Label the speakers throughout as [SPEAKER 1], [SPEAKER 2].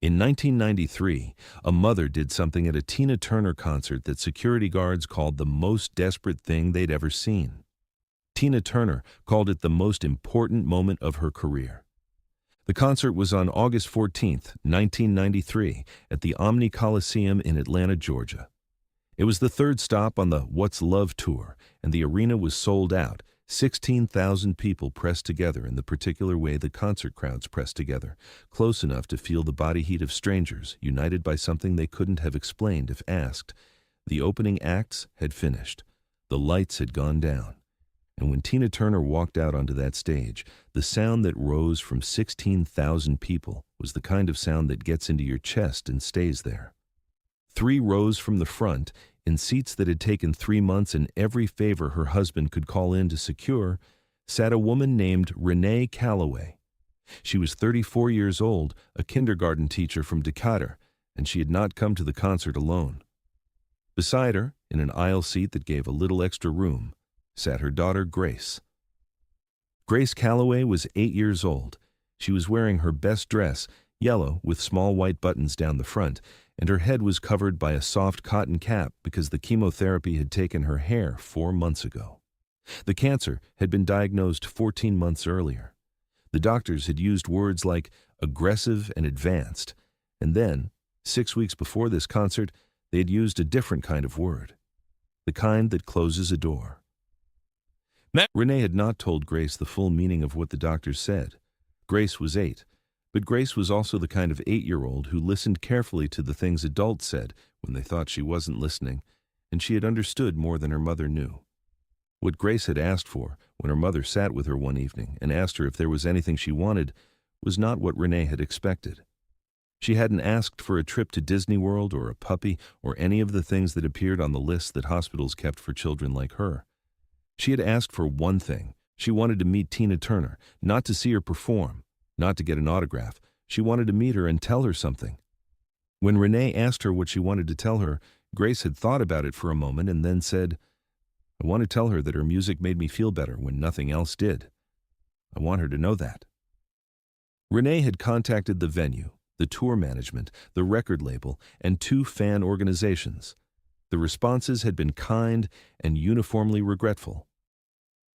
[SPEAKER 1] In 1993, a mother did something at a Tina Turner concert that security guards called the most desperate thing they'd ever seen. Tina Turner called it the most important moment of her career. The concert was on August 14, 1993, at the Omni Coliseum in Atlanta, Georgia. It was the third stop on the What's Love tour, and the arena was sold out. 16,000 people pressed together in the particular way the concert crowds pressed together, close enough to feel the body heat of strangers, united by something they couldn't have explained if asked. The opening acts had finished. The lights had gone down. And when Tina Turner walked out onto that stage, the sound that rose from 16,000 people was the kind of sound that gets into your chest and stays there. 3 rows from the front, in seats that had taken 3 months and every favor her husband could call in to secure, sat a woman named Renee Calloway. She was 34 years old, a kindergarten teacher from Decatur, and she had not come to the concert alone. Beside her, in an aisle seat that gave a little extra room, sat her daughter Grace. Grace Calloway was 8 years old. She was wearing her best dress, yellow with small white buttons down the front, and her head was covered by a soft cotton cap because the chemotherapy had taken her hair 4 months ago. The cancer had been diagnosed 14 months earlier. The doctors had used words like aggressive and advanced, and then, 6 weeks before this concert, they had used a different kind of word, the kind that closes a door. Renee had not told Grace the full meaning of what the doctors said. Grace was 8. But Grace was also the kind of 8-year-old who listened carefully to the things adults said when they thought she wasn't listening, and she had understood more than her mother knew. What Grace had asked for, when her mother sat with her one evening and asked her if there was anything she wanted, was not what Renee had expected. She hadn't asked for a trip to Disney World or a puppy or any of the things that appeared on the list that hospitals kept for children like her. She had asked for one thing. She wanted to meet Tina Turner, not to see her perform, not to get an autograph. She wanted to meet her and tell her something. When Renee asked her what she wanted to tell her, Grace had thought about it for a moment and then said, "I want to tell her that her music made me feel better when nothing else did. I want her to know that." Renee had contacted the venue, the tour management, the record label, and 2 fan organizations. The responses had been kind and uniformly regretful.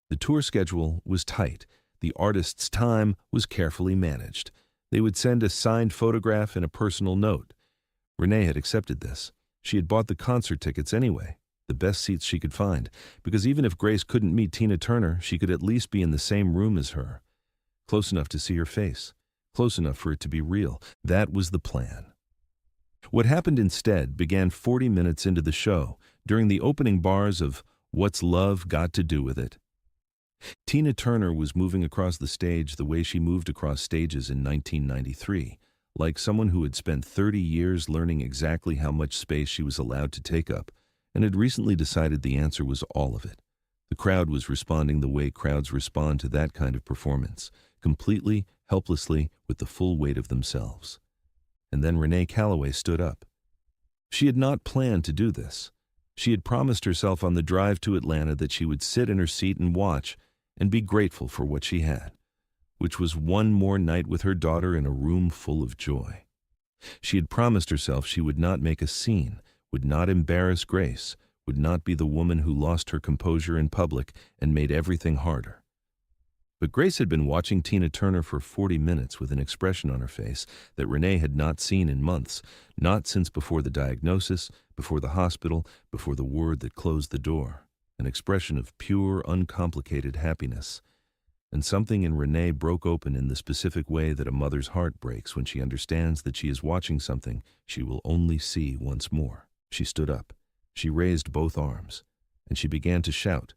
[SPEAKER 1] The tour schedule was tight. The artist's time was carefully managed. They would send a signed photograph and a personal note. Renee had accepted this. She had bought the concert tickets anyway, the best seats she could find, because even if Grace couldn't meet Tina Turner, she could at least be in the same room as her. Close enough to see her face. Close enough for it to be real. That was the plan. What happened instead began 40 minutes into the show, during the opening bars of What's Love Got to Do With It? Tina Turner was moving across the stage the way she moved across stages in 1993, like someone who had spent 30 years learning exactly how much space she was allowed to take up, and had recently decided the answer was all of it. The crowd was responding the way crowds respond to that kind of performance, completely, helplessly, with the full weight of themselves. And then Renee Calloway stood up. She had not planned to do this. She had promised herself on the drive to Atlanta that she would sit in her seat and watch and be grateful for what she had, which was one more night with her daughter in a room full of joy. She had promised herself she would not make a scene, would not embarrass Grace, would not be the woman who lost her composure in public and made everything harder. But Grace had been watching Tina Turner for 40 minutes with an expression on her face that Renee had not seen in months, not since before the diagnosis, before the hospital, before the word that closed the door, an expression of pure, uncomplicated happiness. And something in Renee broke open in the specific way that a mother's heart breaks when she understands that she is watching something she will only see once more. She stood up. She raised both arms, and she began to shout.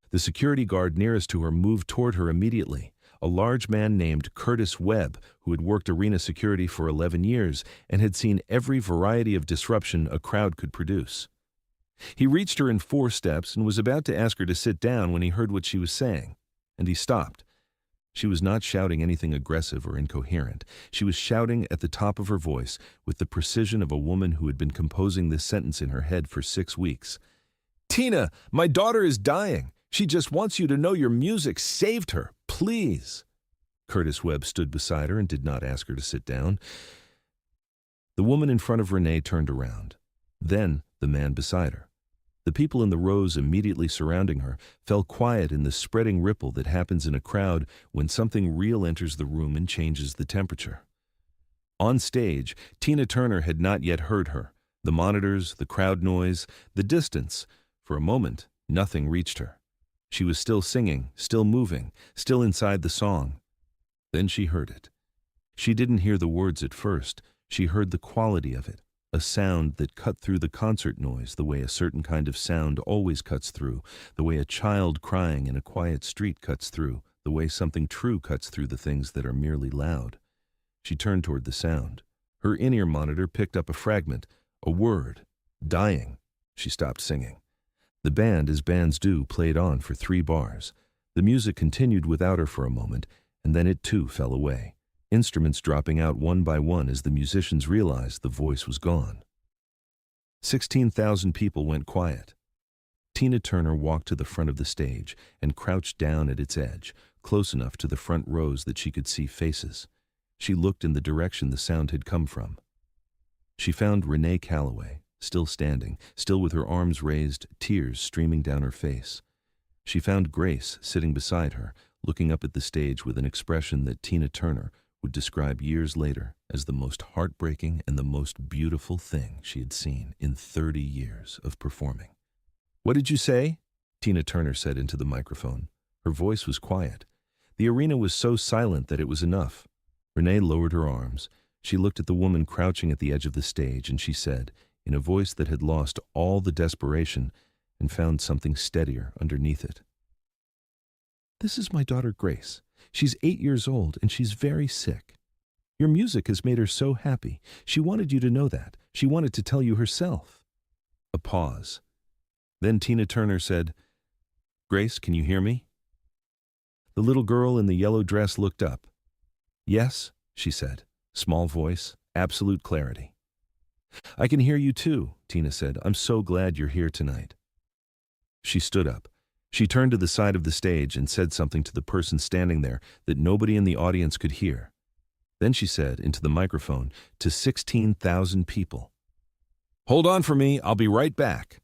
[SPEAKER 1] The security guard nearest to her moved toward her immediately, a large man named Curtis Webb, who had worked arena security for 11 years and had seen every variety of disruption a crowd could produce. He reached her in 4 steps and was about to ask her to sit down when he heard what she was saying, and he stopped. She was not shouting anything aggressive or incoherent. She was shouting at the top of her voice with the precision of a woman who had been composing this sentence in her head for 6 weeks. "Tina, my daughter is dying. She just wants you to know your music saved her. Please." Curtis Webb stood beside her and did not ask her to sit down. The woman in front of Renee turned around. Then the man beside her. The people in the rows immediately surrounding her fell quiet in the spreading ripple that happens in a crowd when something real enters the room and changes the temperature. On stage, Tina Turner had not yet heard her. The monitors, the crowd noise, the distance. For a moment, nothing reached her. She was still singing, still moving, still inside the song. Then she heard it. She didn't hear the words at first. She heard the quality of it, a sound that cut through the concert noise the way a certain kind of sound always cuts through, the way a child crying in a quiet street cuts through, the way something true cuts through the things that are merely loud. She turned toward the sound. Her in-ear monitor picked up a fragment, a word, dying. She stopped singing. The band, as bands do, played on for 3 bars. The music continued without her for a moment, and then it too fell away, instruments dropping out one by one as the musicians realized the voice was gone. 16,000 people went quiet. Tina Turner walked to the front of the stage and crouched down at its edge, close enough to the front rows that she could see faces. She looked in the direction the sound had come from. She found Renee Calloway, still standing, still with her arms raised, tears streaming down her face. She found Grace sitting beside her, looking up at the stage with an expression that Tina Turner would describe years later as the most heartbreaking and the most beautiful thing she had seen in 30 years of performing. "What did you say?" Tina Turner said into the microphone. Her voice was quiet. The arena was so silent that it was enough. Renee lowered her arms. She looked at the woman crouching at the edge of the stage, and she said, in a voice that had lost all the desperation and found something steadier underneath it, "This is my daughter Grace. She's 8 years old, and she's very sick. Your music has made her so happy. She wanted you to know that. She wanted to tell you herself." A pause. Then Tina Turner said, "Grace, can you hear me?" The little girl in the yellow dress looked up. "Yes," she said, small voice, absolute clarity. "I can hear you too," Tina said. "I'm so glad you're here tonight." She stood up. She turned to the side of the stage and said something to the person standing there that nobody in the audience could hear. Then she said into the microphone to 16,000 people, "Hold on for me, I'll be right back."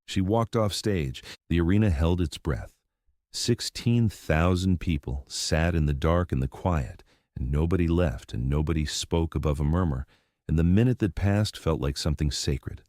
[SPEAKER 1] She walked off stage. The arena held its breath. 16,000 people sat in the dark and the quiet, and nobody left and nobody spoke above a murmur, and the minute that passed felt like something sacred.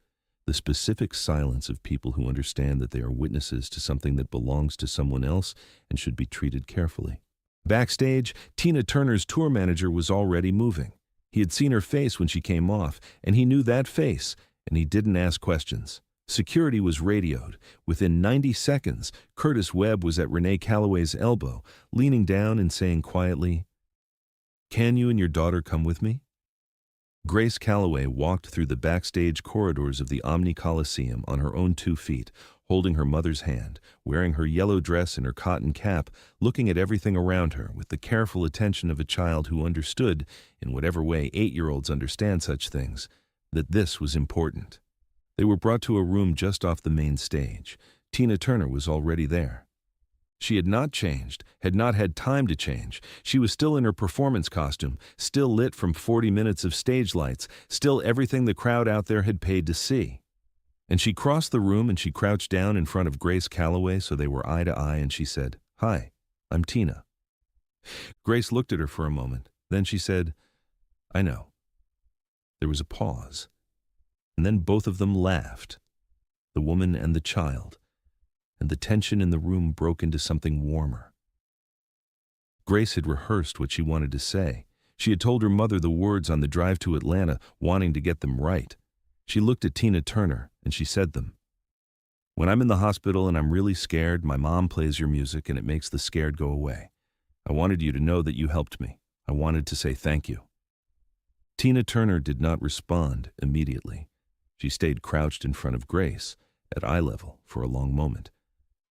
[SPEAKER 1] The specific silence of people who understand that they are witnesses to something that belongs to someone else and should be treated carefully. Backstage, Tina Turner's tour manager was already moving. He had seen her face when she came off, and he knew that face, and he didn't ask questions. Security was radioed. Within 90 seconds, Curtis Webb was at Renee Calloway's elbow, leaning down and saying quietly, "Can you and your daughter come with me?" Grace Calloway walked through the backstage corridors of the Omni Coliseum on her own 2 feet, holding her mother's hand, wearing her yellow dress and her cotton cap, looking at everything around her with the careful attention of a child who understood, in whatever way 8-year-olds understand such things, that this was important. They were brought to a room just off the main stage. Tina Turner was already there. She had not changed, had not had time to change. She was still in her performance costume, still lit from 40 minutes of stage lights, still everything the crowd out there had paid to see. And she crossed the room and she crouched down in front of Grace Calloway so they were eye to eye, and she said, "Hi, I'm Tina." Grace looked at her for a moment. Then she said, "I know." There was a pause. And then both of them laughed, the woman and the child, and the tension in the room broke into something warmer. Grace had rehearsed what she wanted to say. She had told her mother the words on the drive to Atlanta, wanting to get them right. She looked at Tina Turner, and she said them. "When I'm in the hospital and I'm really scared, my mom plays your music and it makes the scared go away. I wanted you to know that you helped me. I wanted to say thank you." Tina Turner did not respond immediately. She stayed crouched in front of Grace, at eye level, for a long moment.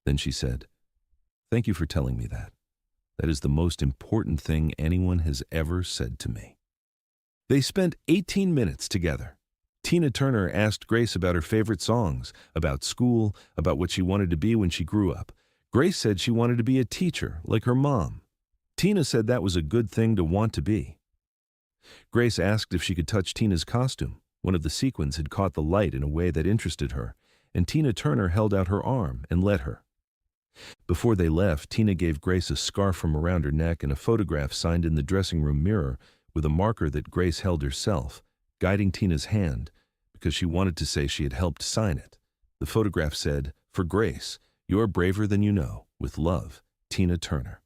[SPEAKER 1] Then she said, "Thank you for telling me that. That is the most important thing anyone has ever said to me." They spent 18 minutes together. Tina Turner asked Grace about her favorite songs, about school, about what she wanted to be when she grew up. Grace said she wanted to be a teacher, like her mom. Tina said that was a good thing to want to be. Grace asked if she could touch Tina's costume. One of the sequins had caught the light in a way that interested her, and Tina Turner held out her arm and let her. Before they left, Tina gave Grace a scarf from around her neck and a photograph signed in the dressing room mirror with a marker that Grace held herself, guiding Tina's hand, because she wanted to say she had helped sign it. The photograph said, "For Grace, you're braver than you know. With love, Tina Turner."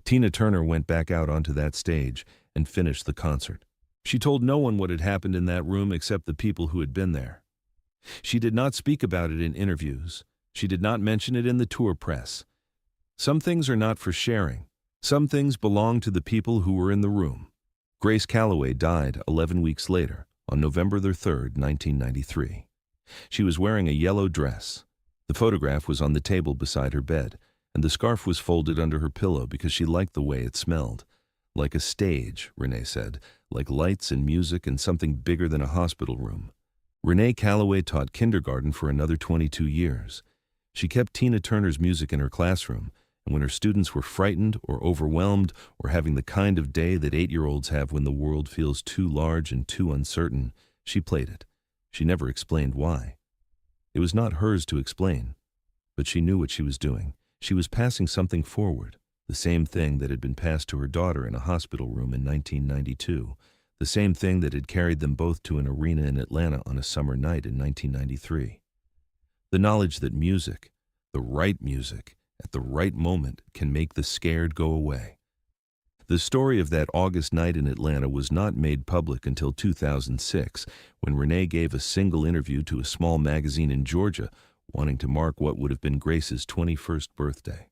[SPEAKER 1] Tina Turner went back out onto that stage and finished the concert. She told no one what had happened in that room except the people who had been there. She did not speak about it in interviews. She did not mention it in the tour press. Some things are not for sharing. Some things belong to the people who were in the room. Grace Calloway died 11 weeks later, on November 3, 1993. She was wearing a yellow dress. The photograph was on the table beside her bed, and the scarf was folded under her pillow because she liked the way it smelled. Like a stage, Renee said, like lights and music and something bigger than a hospital room. Renee Calloway taught kindergarten for another 22 years. She kept Tina Turner's music in her classroom, and when her students were frightened or overwhelmed or having the kind of day that 8-year-olds have when the world feels too large and too uncertain, she played it. She never explained why. It was not hers to explain, but she knew what she was doing. She was passing something forward, the same thing that had been passed to her daughter in a hospital room in 1992, the same thing that had carried them both to an arena in Atlanta on a summer night in 1993. The knowledge that music, the right music, at the right moment can make the scared go away. The story of that August night in Atlanta was not made public until 2006, when Renee gave a single interview to a small magazine in Georgia, wanting to mark what would have been Grace's 21st birthday.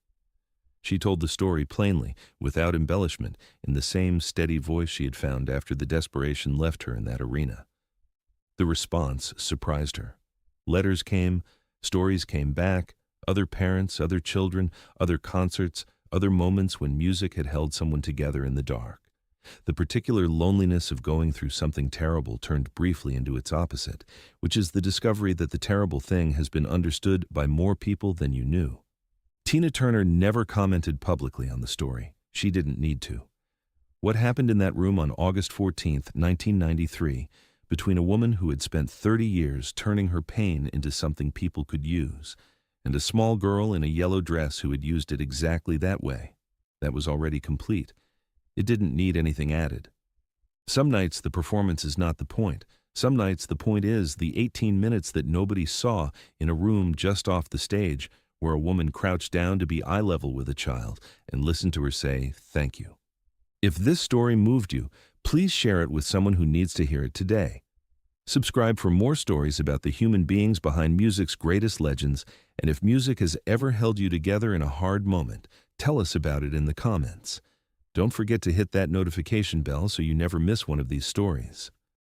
[SPEAKER 1] She told the story plainly, without embellishment, in the same steady voice she had found after the desperation left her in that arena. The response surprised her. Letters came, stories came back, other parents, other children, other concerts, other moments when music had held someone together in the dark. The particular loneliness of going through something terrible turned briefly into its opposite, which is the discovery that the terrible thing has been understood by more people than you knew. Tina Turner never commented publicly on the story. She didn't need to. What happened in that room on August 14, 1993, between a woman who had spent 30 years turning her pain into something people could use, and a small girl in a yellow dress who had used it exactly that way, that was already complete. It didn't need anything added. Some nights the performance is not the point. Some nights the point is the 18 minutes that nobody saw in a room just off the stage where a woman crouched down to be eye level with a child and listened to her say, "Thank you." If this story moved you, please share it with someone who needs to hear it today. Subscribe for more stories about the human beings behind music's greatest legends, and if music has ever held you together in a hard moment, tell us about it in the comments. Don't forget to hit that notification bell so you never miss one of these stories.